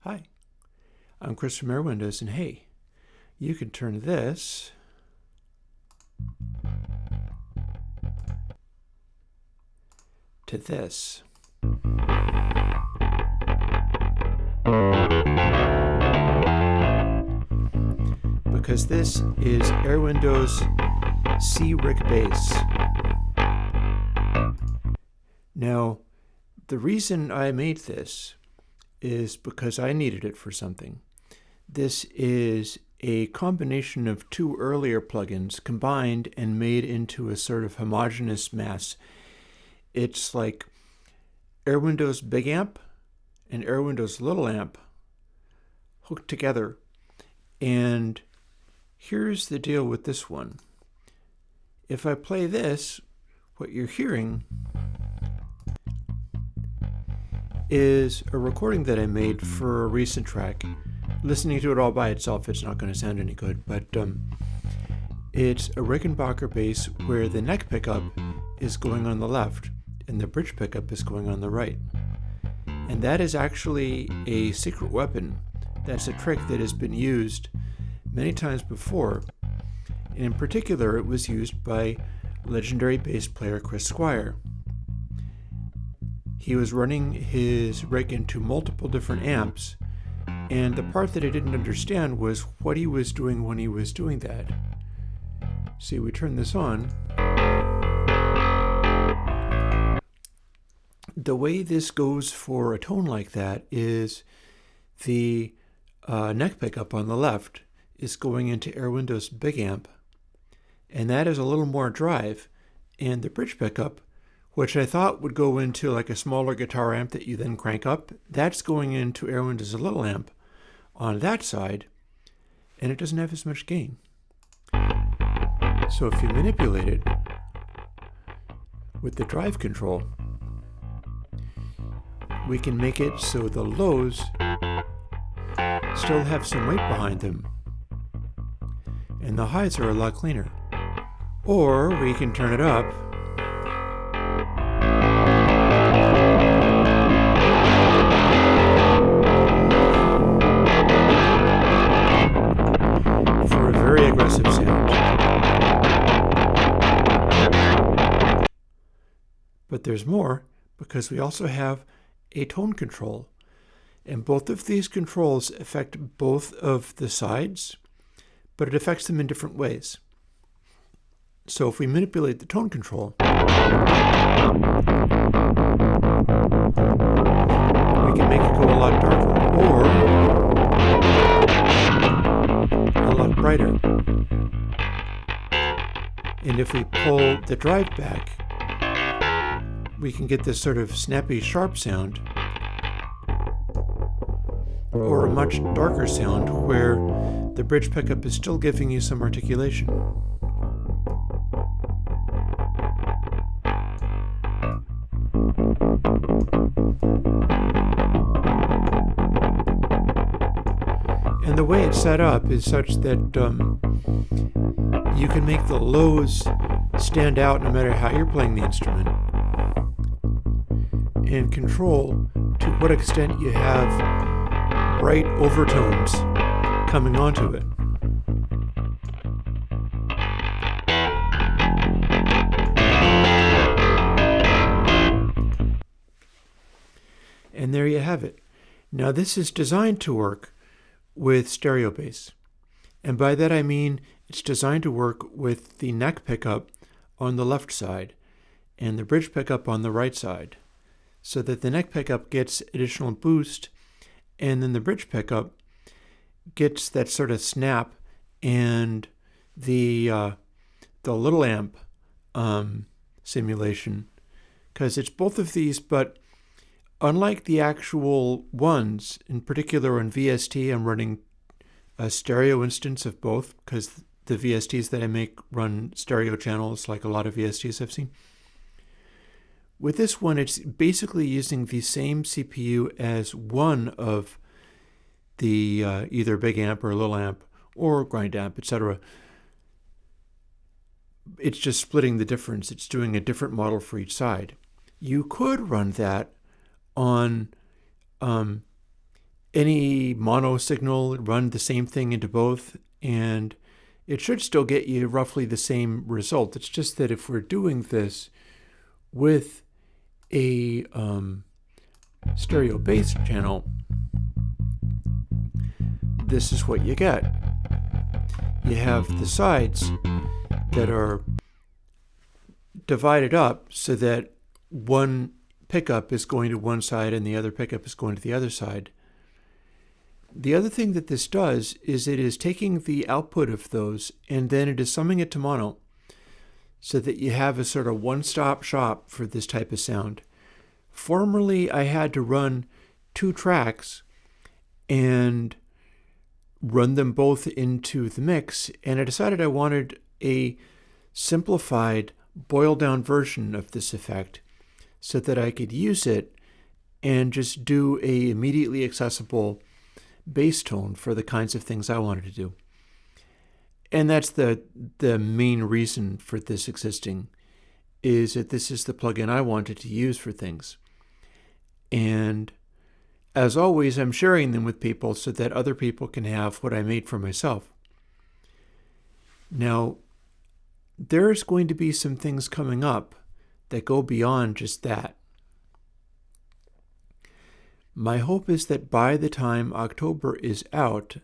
Hi, I'm Chris from Airwindows, and hey, you can turn this to this. Because this is Airwindows CrickBass. Now, the reason I made this is because I needed it for something. This is a combination of two earlier plugins combined and made into a sort of homogeneous mass. It's like Airwindows Big Amp and Airwindows Little Amp hooked together. And here's the deal with this one. If I play this, what you're hearing is a recording that I made for a recent track. Listening to it all by itself, it's not going to sound any good, but it's a Rickenbacker Bass where the neck pickup is going on the left and the bridge pickup is going on the right. And that is actually a secret weapon. That's a trick that has been used many times before. And in particular, it was used by legendary bass player Chris Squire. He was running his rig into multiple different amps, and the part that I didn't understand was what he was doing when he was doing that. See, we turn this on. The way this goes for a tone like that is the neck pickup on the left is going into Airwindows Big Amp, and that is a little more drive, and the bridge pickup, which I thought would go into like a smaller guitar amp that you then crank up, that's going into Airwindows Little Amp on that side, and it doesn't have as much gain. So if you manipulate it with the drive control, we can make it so the lows still have some weight behind them, and the highs are a lot cleaner. Or we can turn it up for a very aggressive sound. But there's more, because we also have a tone control. And both of these controls affect both of the sides, but it affects them in different ways. So if we manipulate the tone control, we can make it go a lot darker or a lot brighter. And if we pull the drive back, we can get this sort of snappy, sharp sound, or a much darker sound where the bridge pickup is still giving you some articulation. And the way it's set up is such that you can make the lows stand out no matter how you're playing the instrument, and control to what extent you have bright overtones coming onto it. And there you have it. Now this is designed to work with stereo bass. And by that I mean it's designed to work with the neck pickup on the left side and the bridge pickup on the right side, so that the neck pickup gets additional boost, and then the bridge pickup gets that sort of snap, and the little amp simulation, because it's both of these, but unlike the actual ones, in particular on VST, I'm running a stereo instance of both, because the VSTs that I make run stereo channels like a lot of VSTs I've seen. With this one, it's basically using the same CPU as one of the either big amp or little amp or grind amp, etc. It's just splitting the difference. It's doing a different model for each side. You could run that on any mono signal, run the same thing into both, and it should still get you roughly the same result. It's just that if we're doing this with a stereo bass channel, this is what you get. You have the sides that are divided up so that one pickup is going to one side and the other pickup is going to the other side. The other thing that this does is it is taking the output of those and then it is summing it to mono so that you have a sort of one-stop shop for this type of sound. Formerly, I had to run 2 tracks and run them both into the mix, and I decided I wanted a simplified, boiled-down version of this effect so that I could use it and just do a immediately accessible bass tone for the kinds of things I wanted to do. And that's the main reason for this existing, is that this is the plugin I wanted to use for things. And as always, I'm sharing them with people so that other people can have what I made for myself. Now, there's going to be some things coming up that go beyond just that. My hope is that by the time October is out,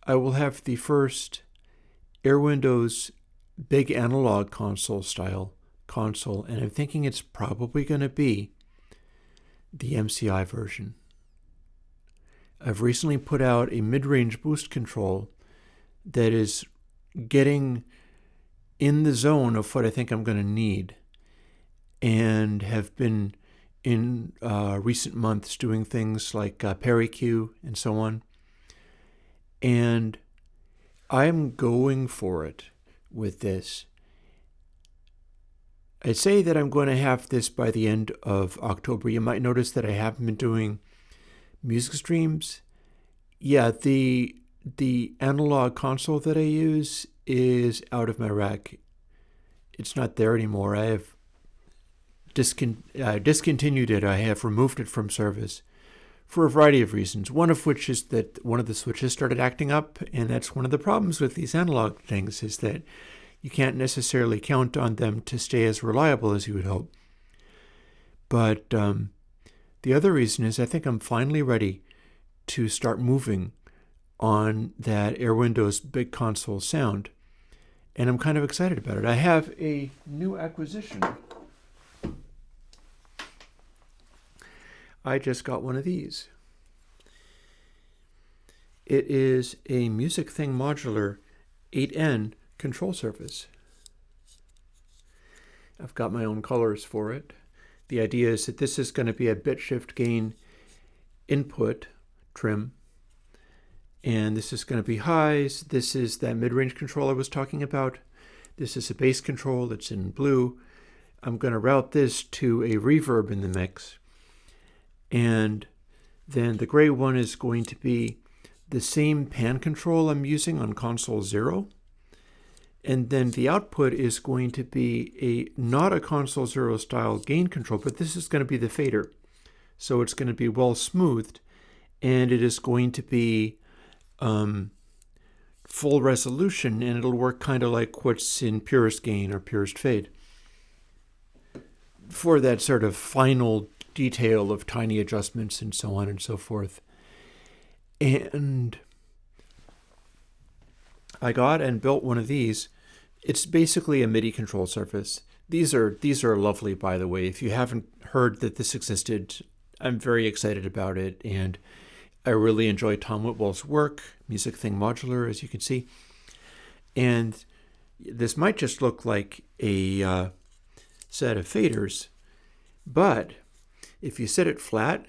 I will have the first Airwindows big analog console style console, and I'm thinking it's probably going to be the MCI version. I've recently put out a mid-range boost control that is getting in the zone of what I think I'm going to need, and have been in recent months doing things like PeriQ and so on. And I'm going for it with this. I'd say that I'm going to have this by the end of October. You might notice that I haven't been doing music streams. Yeah, the analog console that I use is out of my rack. It's not there anymore. I have discontinued it. I have removed it from service for a variety of reasons. One of which is that one of the switches started acting up, and that's one of the problems with these analog things, is that you can't necessarily count on them to stay as reliable as you would hope. But the other reason is I think I'm finally ready to start moving on that Airwindows big console sound, and I'm kind of excited about it. I have a new acquisition. I just got one of these. It is a Music Thing Modular 8N control surface. I've got my own colors for it. The idea is that this is going to be a bit shift gain input trim, and this is going to be highs. This is that mid-range control I was talking about. This is a bass control. It's in blue. I'm going to route this to a reverb in the mix, and then the gray one is going to be the same pan control I'm using on console 0. And then the output is going to be not a console 0 style gain control, but this is going to be the fader. So it's going to be well smoothed, and it is going to be full resolution, and it'll work kind of like what's in purest gain or purest fade for that sort of final detail of tiny adjustments and so on and so forth. And I got and built one of these. It's basically a MIDI control surface. These are lovely, by the way. If you haven't heard that this existed, I'm very excited about it, and I really enjoy Tom Whitwell's work, Music Thing Modular, as you can see. And this might just look like a set of faders, but if you set it flat,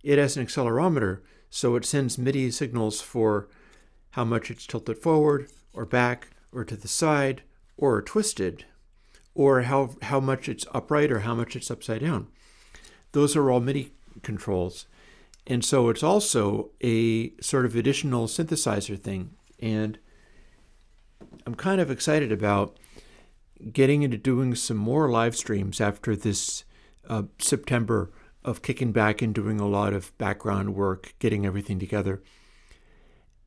it has an accelerometer, so it sends MIDI signals for how much it's tilted forward or back or to the side or twisted, or how much it's upright or how much it's upside down. Those are all MIDI controls. And so it's also a sort of additional synthesizer thing. And I'm kind of excited about getting into doing some more live streams after this September of kicking back and doing a lot of background work, getting everything together.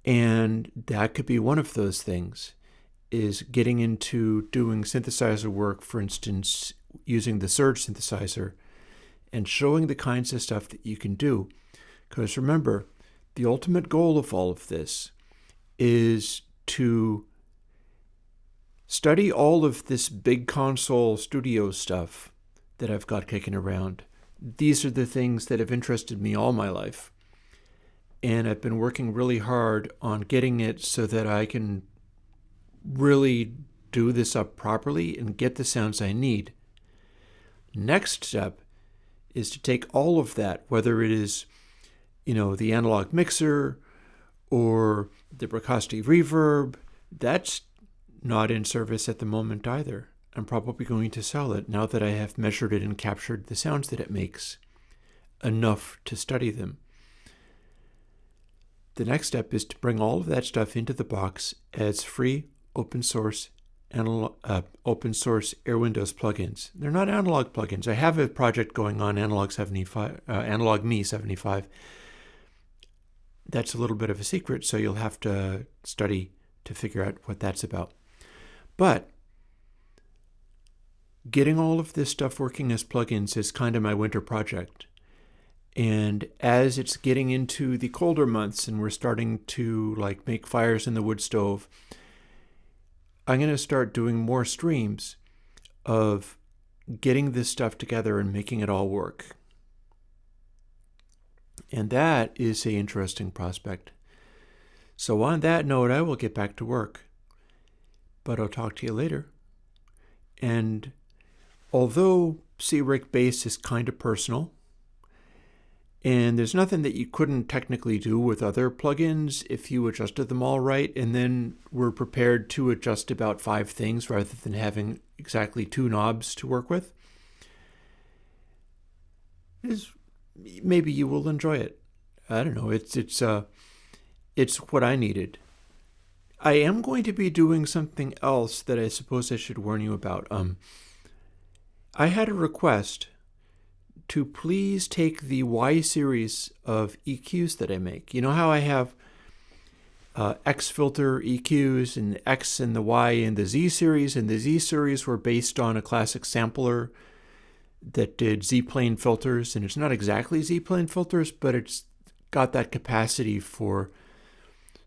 And that could be one of those things, is getting into doing synthesizer work, for instance, using the Surge synthesizer and showing the kinds of stuff that you can do. Because remember, the ultimate goal of all of this is to study all of this big console studio stuff that I've got kicking around. These are the things that have interested me all my life. And I've been working really hard on getting it so that I can really do this up properly and get the sounds I need. Next step is to take all of that, whether it is, the analog mixer or the Bricasti reverb. That's not in service at the moment either. I'm probably going to sell it now that I have measured it and captured the sounds that it makes enough to study them. The next step is to bring all of that stuff into the box as free open source Airwindows plugins. They're not analog plugins. I have a project going on, Analog Me 75. That's a little bit of a secret, so you'll have to study to figure out what that's about. But getting all of this stuff working as plugins is kind of my winter project. And as it's getting into the colder months and we're starting to make fires in the wood stove, I'm going to start doing more streams of getting this stuff together and making it all work. And that is an interesting prospect. So on that note, I will get back to work. But I'll talk to you later. And although CrickBass is kind of personal, and there's nothing that you couldn't technically do with other plugins if you adjusted them all right, and then were prepared to adjust about 5 things rather than having exactly 2 knobs to work with, maybe you will enjoy it. I don't know. It's what I needed. I am going to be doing something else that I suppose I should warn you about. I had a request to please take the Y series of EQs that I make. You know how I have X filter EQs and the X and the Y and the Z series, and the Z series were based on a classic sampler that did Z-plane filters, and it's not exactly Z-plane filters, but it's got that capacity for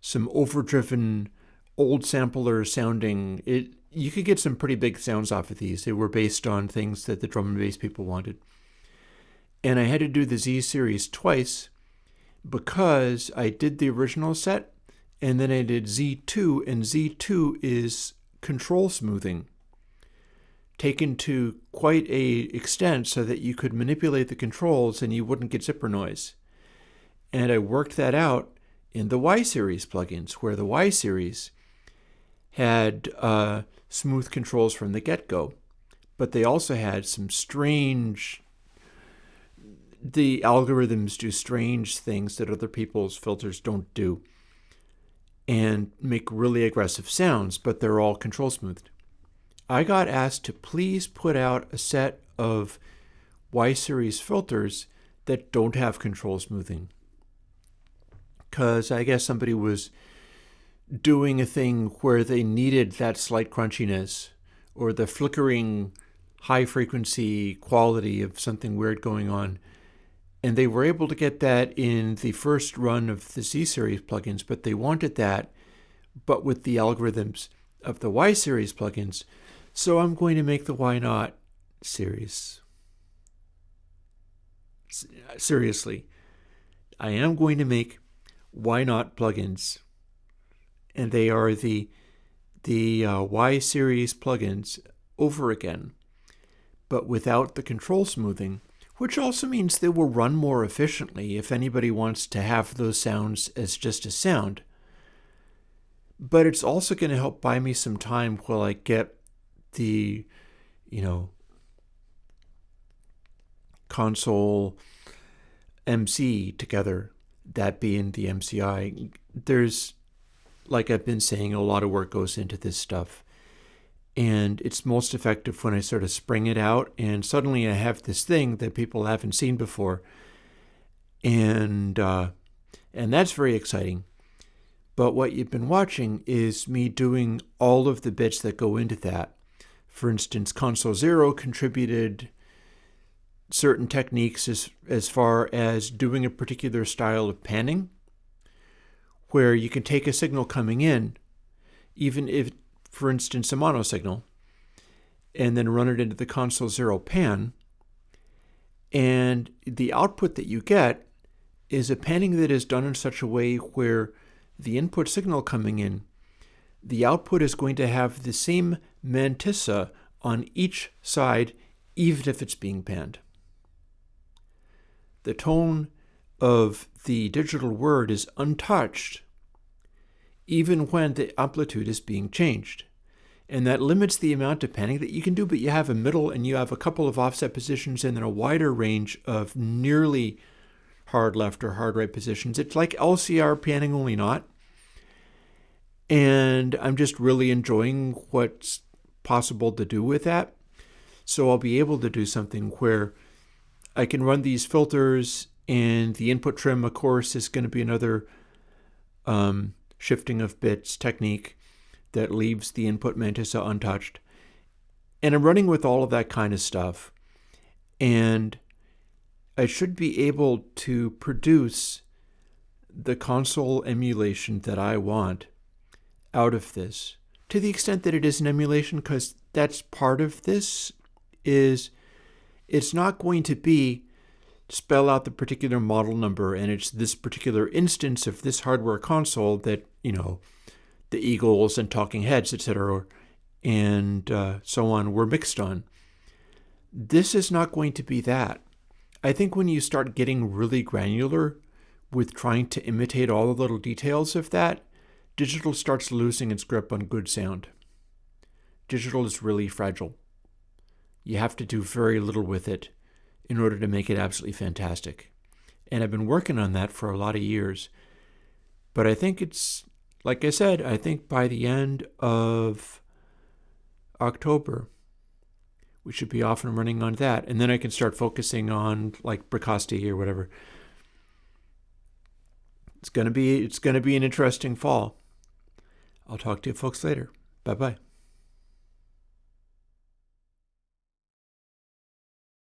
some overdriven old sampler sounding. You could get some pretty big sounds off of these. They were based on things that the drum and bass people wanted. And I had to do the Z series twice because I did the original set and then I did Z2, and Z2 is control smoothing taken to quite a extent so that you could manipulate the controls and you wouldn't get zipper noise. And I worked that out in the Y series plugins, where the Y series had smooth controls from the get-go, but they also had some the algorithms do strange things that other people's filters don't do and make really aggressive sounds, but they're all control smoothed. I got asked to please put out a set of Y series filters that don't have control smoothing, because I guess somebody was doing a thing where they needed that slight crunchiness or the flickering high frequency quality of something weird going on. And they were able to get that in the first run of the Z series plugins, but they wanted that, but with the algorithms of the Y series plugins. So I'm going to make the Y Naught series. Seriously, I am going to make Y Naught plugins, and they are the Y series plugins over again, but without the control smoothing, which also means they will run more efficiently if anybody wants to have those sounds as just a sound. But it's also going to help buy me some time while I get the, console MC together, that being the MCI. There's, like I've been saying, a lot of work goes into this stuff. And it's most effective when I sort of spring it out, and suddenly I have this thing that people haven't seen before. And that's very exciting. But what you've been watching is me doing all of the bits that go into that. For instance, Console 0 contributed certain techniques as far as doing a particular style of panning, where you can take a signal coming in, even if, for instance, a mono signal, and then run it into the Console 0 pan, and the output that you get is a panning that is done in such a way where the input signal coming in, the output is going to have the same mantissa on each side, even if it's being panned. The tone of the digital word is untouched, even when the amplitude is being changed. And that limits the amount of panning that you can do, but you have a middle and you have a couple of offset positions and then a wider range of nearly hard left or hard right positions. It's like LCR panning, only not. And I'm just really enjoying what's possible to do with that. So I'll be able to do something where I can run these filters, and the input trim, of course, is going to be another shifting of bits technique that leaves the input mantissa untouched. And I'm running with all of that kind of stuff. And I should be able to produce the console emulation that I want out of this, to the extent that it is an emulation, because that's part of this. Is it's not going to be spell out the particular model number and it's this particular instance of this hardware console that, the Eagles and Talking Heads, etc., and so on were mixed on. This is not going to be that. I think when you start getting really granular with trying to imitate all the little details of that, digital starts losing its grip on good sound. Digital is really fragile. You have to do very little with it in order to make it absolutely fantastic. And I've been working on that for a lot of years. But I think it's, like I said, I think by the end of October, we should be off and running on that. And then I can start focusing on like Bricasti or whatever. It's going to be an interesting fall. I'll talk to you folks later. Bye-bye.